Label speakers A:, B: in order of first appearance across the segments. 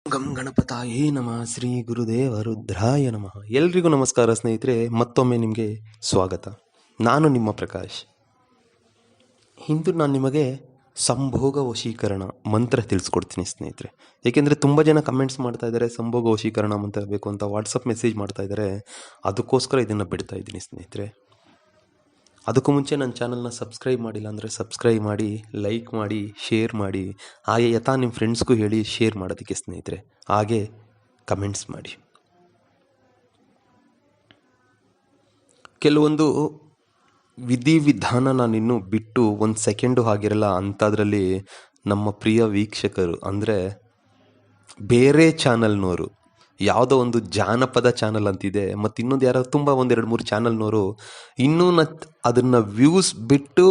A: ಗಂ ಗಣಪತಾಯೇ ನಮಃ ಶ್ರೀ ಗುರುದೇವ ರುದ್ರಾಯ ನಮಃ. ಎಲ್ರಿಗೂ ನಮಸ್ಕಾರ ಸ್ನೇಹಿತರೆ, ಮತ್ತೊಮ್ಮೆ ನಿಮಗೆ ಸ್ವಾಗತ. ನಾನು ನಿಮ್ಮ ಪ್ರಕಾಶ್. ಇಂದು ನಾನು ನಿಮಗೆ ಸಂಭೋಗ ವಶೀಕರಣ ಮಂತ್ರ ತಿಳಿಸ್ಕೊಡ್ತೀನಿ ಸ್ನೇಹಿತರೆ. ಏಕೆಂದರೆ ತುಂಬ ಜನ ಕಮೆಂಟ್ಸ್ ಮಾಡ್ತಾ ಇದ್ದಾರೆ, ಸಂಭೋಗ ವಶೀಕರಣ ಮಂತ್ರ ಬೇಕು ಅಂತ ವಾಟ್ಸಪ್ ಮೆಸೇಜ್ ಮಾಡ್ತಾ ಇದ್ದಾರೆ. ಅದಕ್ಕೋಸ್ಕರ ಇದನ್ನು ಬಿಡ್ತಾ ಇದ್ದೀನಿ ಸ್ನೇಹಿತರೆ. ಅದಕ್ಕೂ ಮುಂಚೆ ನನ್ನ ಚಾನಲ್ನ ಸಬ್ಸ್ಕ್ರೈಬ್ ಮಾಡಿಲ್ಲ ಅಂದರೆ ಸಬ್ಸ್ಕ್ರೈಬ್ ಮಾಡಿ, ಲೈಕ್ ಮಾಡಿ, ಶೇರ್ ಮಾಡಿ. ಹಾಗೆ ಯಥಾ ನಿಮ್ಮ ಫ್ರೆಂಡ್ಸ್ಗೂ ಹೇಳಿ ಶೇರ್ ಮಾಡೋದಕ್ಕೆ ಸ್ನೇಹಿತರೆ. ಹಾಗೆ ಕಮೆಂಟ್ಸ್ ಮಾಡಿ. ಕೆಲವೊಂದು ವಿಧಿವಿಧಾನ ನಾನಿನ್ನೂ ಬಿಟ್ಟು ಒಂದು ಸೆಕೆಂಡು ಆಗಿರಲ್ಲ ಅಂಥದ್ರಲ್ಲಿ ನಮ್ಮ ಪ್ರಿಯ ವೀಕ್ಷಕರು ಅಂದರೆ ಬೇರೆ ಚಾನಲ್ನವರು, ಯಾವುದೋ ಒಂದು ಜಾನಪದ ಚಾನಲ್ ಅಂತಿದೆ, ಮತ್ತು ಇನ್ನೊಂದು ಯಾರೋ ತುಂಬ 1-2-3 ಚಾನಲ್ನವರು ಇನ್ನೂ ಅದನ್ನು ವ್ಯೂಸ್ ಬಿಟ್ಟು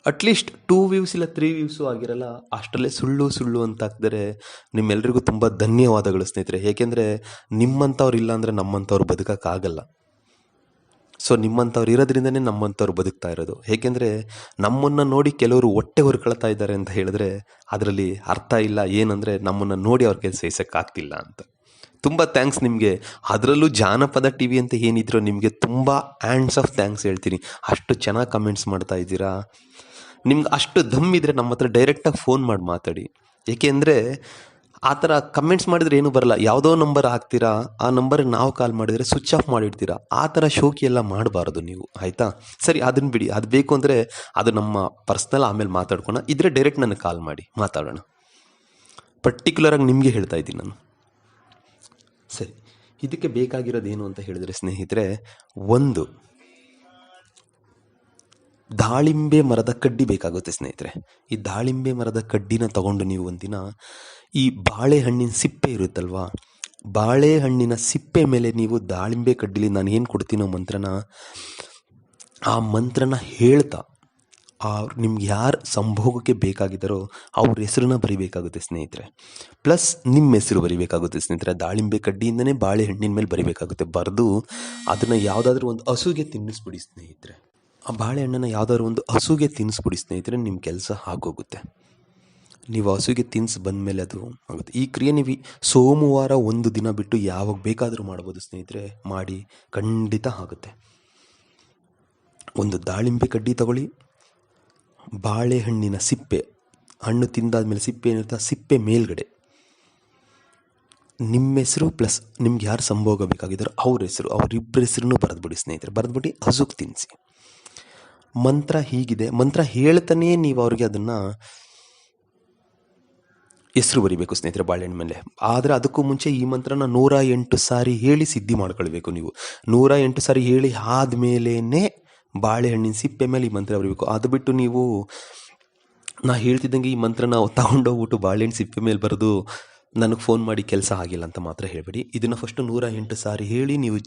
A: ಅಟ್ಲೀಸ್ಟ್ 2 ವ್ಯೂಸ್ ಇಲ್ಲ 3 ವ್ಯೂಸು ಆಗಿರಲ್ಲ ಅಷ್ಟರಲ್ಲೇ ಸುಳ್ಳು ಅಂತ ಹಾಕಿದರೆ ನಿಮ್ಮೆಲ್ರಿಗೂ ತುಂಬ ಧನ್ಯವಾದಗಳು ಸ್ನೇಹಿತರೆ. ಏಕೆಂದರೆ ನಿಮ್ಮಂಥವ್ರು ಇಲ್ಲ ಅಂದರೆ ನಮ್ಮಂಥವ್ರು ಬದುಕೋಕ್ಕಾಗಲ್ಲ. ಸೊ ನಿಮ್ಮಂಥವ್ರು ಇರೋದ್ರಿಂದನೇ ನಮ್ಮಂಥವ್ರು ಬದುಕ್ತಾ ಇರೋದು. ಏಕೆಂದರೆ ನಮ್ಮನ್ನು ನೋಡಿ ಕೆಲವರು ಹೊಟ್ಟೆ ಹೊರ್ಕೊಳ್ತಾ ಇದ್ದಾರೆ ಅಂತ ಹೇಳಿದ್ರೆ ಅದರಲ್ಲಿ ಅರ್ಥ ಇಲ್ಲ. ಏನಂದರೆ ನಮ್ಮನ್ನು ನೋಡಿ ಅವ್ರಿಗೆ ಸಹಿಸೋಕ್ಕಾಗ್ತಿಲ್ಲ ಅಂತ. ತುಂಬ ಥ್ಯಾಂಕ್ಸ್ ನಿಮಗೆ. ಅದರಲ್ಲೂ ಜಾನಪದ ಟಿ ವಿ ಅಂತ ಏನಿದ್ರು ನಿಮಗೆ ತುಂಬ ಹ್ಯಾಂಡ್ಸ್ ಆಫ್ ಥ್ಯಾಂಕ್ಸ್ ಹೇಳ್ತೀನಿ. ಅಷ್ಟು ಚೆನ್ನಾಗಿ ಕಮೆಂಟ್ಸ್ ಮಾಡ್ತಾ ಇದ್ದೀರಾ. ನಿಮ್ಗೆ ಅಷ್ಟು ದಮ್ ಇದ್ದರೆ ನಮ್ಮ ಹತ್ರ ಡೈರೆಕ್ಟಾಗಿ ಫೋನ್ ಮಾಡಿ ಮಾತಾಡಿ. ಏಕೆಂದರೆ ಆ ಥರ ಕಮೆಂಟ್ಸ್ ಮಾಡಿದರೆ ಏನೂ ಬರಲ್ಲ. ಯಾವುದೋ ನಂಬರ್ ಹಾಕ್ತೀರಾ, ಆ ನಂಬರ್ಗೆ ನಾವು ಕಾಲ್ ಮಾಡಿದರೆ ಸ್ವಿಚ್ ಆಫ್ ಮಾಡಿಡ್ತೀರಾ. ಆ ಥರ ಶೋಕಿ ಎಲ್ಲ ಮಾಡಬಾರ್ದು ನೀವು, ಆಯಿತಾ? ಸರಿ, ಅದನ್ನು ಬಿಡಿ. ಅದು ಬೇಕು ಅಂದರೆ ಅದು ನಮ್ಮ ಪರ್ಸ್ನಲ್, ಆಮೇಲೆ ಮಾತಾಡ್ಕೊಳ. ಇದ್ರೆ ಡೈರೆಕ್ಟ್ ನನಗೆ ಕಾಲ್ ಮಾಡಿ ಮಾತಾಡೋಣ. ಪರ್ಟಿಕ್ಯುಲರಾಗಿ ನಿಮಗೆ ಹೇಳ್ತಾ ಇದ್ದೀನಿ ನಾನು. ಸರಿ, ಇದಕ್ಕೆ ಬೇಕಾಗಿರೋದೇನು ಅಂತ ಹೇಳಿದರೆ ಸ್ನೇಹಿತರೆ, ಒಂದು ದಾಳಿಂಬೆ ಮರದ ಕಡ್ಡಿ ಬೇಕಾಗುತ್ತೆ ಸ್ನೇಹಿತರೆ. ಈ ದಾಳಿಂಬೆ ಮರದ ಕಡ್ಡಿನ ತಗೊಂಡು ನೀವು ಒಂದಿನ ಈ ಬಾಳೆಹಣ್ಣಿನ ಸಿಪ್ಪೆ ಇರುತ್ತಲ್ವಾ, ಬಾಳೆಹಣ್ಣಿನ ಸಿಪ್ಪೆ ಮೇಲೆ ನೀವು ದಾಳಿಂಬೆ ಕಡ್ಡಿಲಿ ನಾನು ಏನು ಕೊಡ್ತೀನೋ ಆ ಮಂತ್ರನ ಹೇಳ್ತಾ ನಿಮ್ಗೆ ಯಾರು ಸಂಭೋಗಕ್ಕೆ ಬೇಕಾಗಿದ್ದಾರೋ ಅವ್ರ ಹೆಸರನ್ನ ಬರಿಬೇಕಾಗುತ್ತೆ ಸ್ನೇಹಿತರೆ. ಪ್ಲಸ್ ನಿಮ್ಮ ಹೆಸರು ಬರಿಬೇಕಾಗುತ್ತೆ ಸ್ನೇಹಿತರೆ. ದಾಳಿಂಬೆ ಕಡ್ಡಿಯಿಂದನೇ ಬಾಳೆಹಣ್ಣಿನ ಮೇಲೆ ಬರಿಬೇಕಾಗುತ್ತೆ. ಬರೆದು ಅದನ್ನು ಯಾವುದಾದ್ರೂ ಒಂದು ಹಸುಗೆ ತಿನ್ನಿಸ್ಬಿಡಿ ಸ್ನೇಹಿತರೆ. ಆ ಬಾಳೆಹಣ್ಣನ್ನು ಯಾವುದಾದ್ರೂ ಒಂದು ಹಸುಗೆ ತಿನ್ನಿಸ್ಬಿಡಿ ಸ್ನೇಹಿತರೆ. ನಿಮ್ಮ ಕೆಲಸ ಆಗೋಗುತ್ತೆ. ನೀವು ಹಸುಗೆ ತಿನ್ನಿಸಿ ಬಂದಮೇಲೆ ಅದು ಆಗುತ್ತೆ. ಈ ಕ್ರಿಯೆ ನೀವು ಸೋಮವಾರ ಒಂದು ದಿನ ಬಿಟ್ಟು ಯಾವಾಗ ಬೇಕಾದರೂ ಮಾಡ್ಬೋದು ಸ್ನೇಹಿತರೆ. ಮಾಡಿ, ಖಂಡಿತ ಆಗುತ್ತೆ. ಒಂದು ದಾಳಿಂಬೆ ಕಡ್ಡಿ ತಗೊಳ್ಳಿ, ಬಾಳೆಹಣ್ಣಿನ ಸಿಪ್ಪೆ, ಹಣ್ಣು ತಿಂದಾದ್ಮೇಲೆ ಸಿಪ್ಪೆ ಏನಿರುತ್ತೆ, ಸಿಪ್ಪೆ ಮೇಲ್ಗಡೆ ನಿಮ್ಮ ಹೆಸರು ಪ್ಲಸ್ ನಿಮ್ಗೆ ಯಾರು ಸಂಭೋಗ ಬೇಕಾಗಿದ್ದಾರೋ ಅವ್ರ ಹೆಸರು, ಅವರಿಬ್ಬರ ಹೆಸರನ್ನು ಬರೆದ್ಬಿಡಿ ಸ್ನೇಹಿತರೆ. ಬರೆದ್ಬಿಟ್ಟು ಹಸುಗೆ ತಿನ್ನಿಸಿ. ಮಂತ್ರ ಹೀಗಿದೆ. ಮಂತ್ರ ಹೇಳ್ತಾನೇ ನೀವು ಅವ್ರಿಗೆ ಅದನ್ನು ಹೆಸರು ಬರಿಬೇಕು ಸ್ನೇಹಿತರೆ ಬಾಳೆಹಣ್ಣು ಮೇಲೆ. ಆದರೆ ಅದಕ್ಕೂ ಮುಂಚೆ ಈ ಮಂತ್ರನ 108 ಸಾರಿ ಹೇಳಿ ಸಿದ್ಧಿ ಮಾಡ್ಕೊಳ್ಬೇಕು ನೀವು. 108 ಸಾರಿ ಹೇಳಿ ಆದಮೇಲೇ ಬಾಳೆಹಣ್ಣಿನ ಸಿಪ್ಪೆ ಮೇಲೆ ಈ ಮಂತ್ರ ಬರಬೇಕು. ಅದು ಬಿಟ್ಟು ನೀವು ನಾ ಹೇಳ್ತಿದ್ದಂಗೆ ಈ ಮಂತ್ರನ ತಗೊಂಡೋಗ್ಬಿಟ್ಟು ಬಾಳೆಹಣ್ಣು ಸಿಪ್ಪೆ ಮೇಲೆ ಬರೆದು ನನಗೆ ಫೋನ್ ಮಾಡಿ ಕೆಲಸ ಆಗಿಲ್ಲ ಅಂತ ಮಾತ್ರ ಹೇಳಬೇಡಿ. ಇದನ್ನು ಫಸ್ಟು 108 ಸಾರಿ ಹೇಳಿ ನೀವು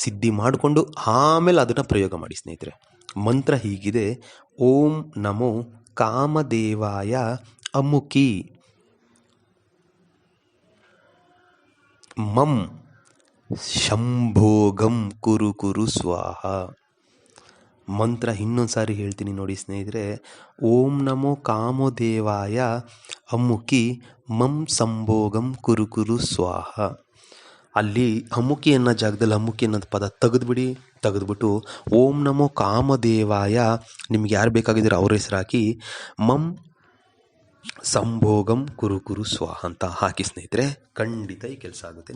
A: ಸಿದ್ಧಿ ಮಾಡಿಕೊಂಡು ಆಮೇಲೆ ಅದನ್ನು ಪ್ರಯೋಗ ಮಾಡಿ ಸ್ನೇಹಿತರೆ. ಮಂತ್ರ ಹೀಗಿದೆ: ಓಂ ನಮೋ ಕಾಮದೇವಾಯ ಅಮುಕಿ ಮಂ ಶಂಭೋಗಂ ಕುರು ಕುರು ಸ್ವಾಹ. ಮಂತ್ರ ಇನ್ನೊಂದು ಸಾರಿ ಹೇಳ್ತೀನಿ ನೋಡಿ ಸ್ನೇಹಿತರೆ. ಓಂ ನಮೋ ಕಾಮದೇವಾಯ ಅಮುಕಿ ಮಂ ಸಂಭೋಗಂ ಕುರು ಕುರು ಸ್ವಾಹ. ಅಲ್ಲಿ ಅಮುಕಿ ಅನ್ನೋ ಜಾಗದಲ್ಲಿ ಅಮುಕಿ ಅನ್ನೋದು ಪದ ತೆಗೆದ್ಬಿಟ್ಟು ಓಂ ನಮೋ ಕಾಮದೇವಾಯ, ನಿಮ್ಗೆ ಯಾರು ಬೇಕಾಗಿದ್ದೀರೋ ಅವ್ರ ಹೆಸರು ಹಾಕಿ, ಮಂ ಸಂಭೋಗಂ ಕುರು ಕುರು ಸ್ವಾಹ ಅಂತ ಹಾಕಿ ಸ್ನೇಹಿತರೆ. ಖಂಡಿತ ಈ ಕೆಲಸ ಆಗುತ್ತೆ.